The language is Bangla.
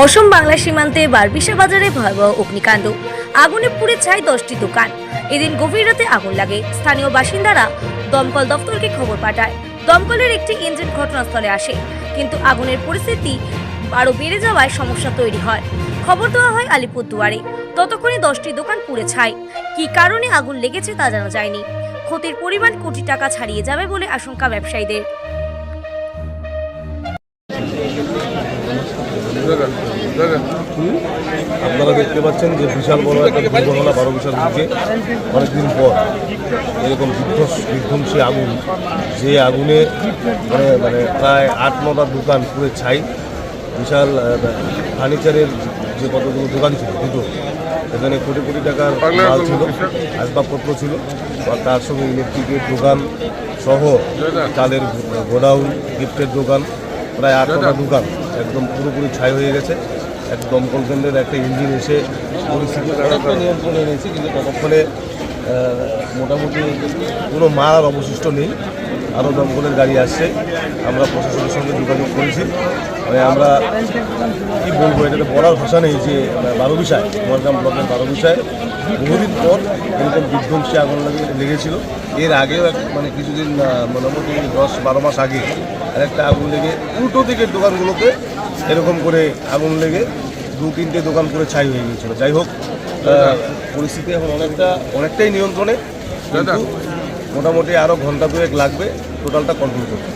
অসম বাংলা সীমান্তে বারবিশা বাজারে ভয়াবহ অগ্নিকাণ্ড। আগুনে পুড়ে ছাই 10টি দোকান। এদিন গভীর রাতে আগুন লাগে। স্থানীয় বাসিন্দারা দমকল দফতরকে খবর পাঠায়। দমকলের একটি ইঞ্জিন ঘটনাস্থলে আসে, কিন্তু আগুনের পরিস্থিতি আরও বেড়ে যাওয়ায় সমস্যা তৈরি হয়। খবর দেওয়া হয় আলিপুরদুয়ারে। ততক্ষণে 10টি দোকান পুড়ে ছাই। কী কারণে আগুন লেগেছে তা জানা যায়নি। ক্ষতির পরিমাণ কোটি টাকা ছাড়িয়ে যাবে বলে আশঙ্কা ব্যবসায়ীদের। আপনারা দেখতে পাচ্ছেন যে বিশাল বড় একটা দুর্ঘটনা বারবিশার দিকে অনেকদিন পর এরকম বিধ্বংসী আগুন, যে আগুনে মানে প্রায় 8-9টা দোকান পুরো ছাই। বিশাল ফার্নিচারের যে কতগুলো দোকান ছিল, দুটো, এখানে কোটি কোটি টাকার মাল ছিল, আসবাবপত্র ছিল, আর তার সঙ্গে ইলেকট্রিকের দোকান সহ চালের গোডাউন, গিফটের দোকান, প্রায় 8-9টা দোকান একদম পুরোপুরি ছাই হয়ে গেছে। এক দমকল কেন্দ্রের একটা ইঞ্জিন এসে পরিস্থিতি অনেকটা নিয়ন্ত্রণে এনেছে, কিন্তু ততক্ষণে মোটামুটি কোনো মাল অবশিষ্ট নেই। আরও দমকলের গাড়ি আসছে, আমরা প্রশাসনের সঙ্গে যোগাযোগ করেছি। মানে আমরা কী বলবো, এটাতে বলার ভাষা নেই যে বারবিশায়, কুমারগ্রাম ব্লকের বারবিশায় বহুদিন পর এরকম বিধ্বংসী আগুন লেগেছিল। এর আগেও মানে কিছুদিন মোটামুটি 10-12 মাস আগে আরেকটা আগুন লেগে উল্টো দিকের দোকানগুলোতে এরকম করে আগুন লেগে 2-3টে দোকান করে ছাই হয়ে গিয়েছিল। যাই হোক, পরিস্থিতি এখন অনেকটাই নিয়ন্ত্রণে, কিন্তু মোটামুটি আরও ঘন্টা 2 লাগবে টোটালটা কন্ট্রোল করতে।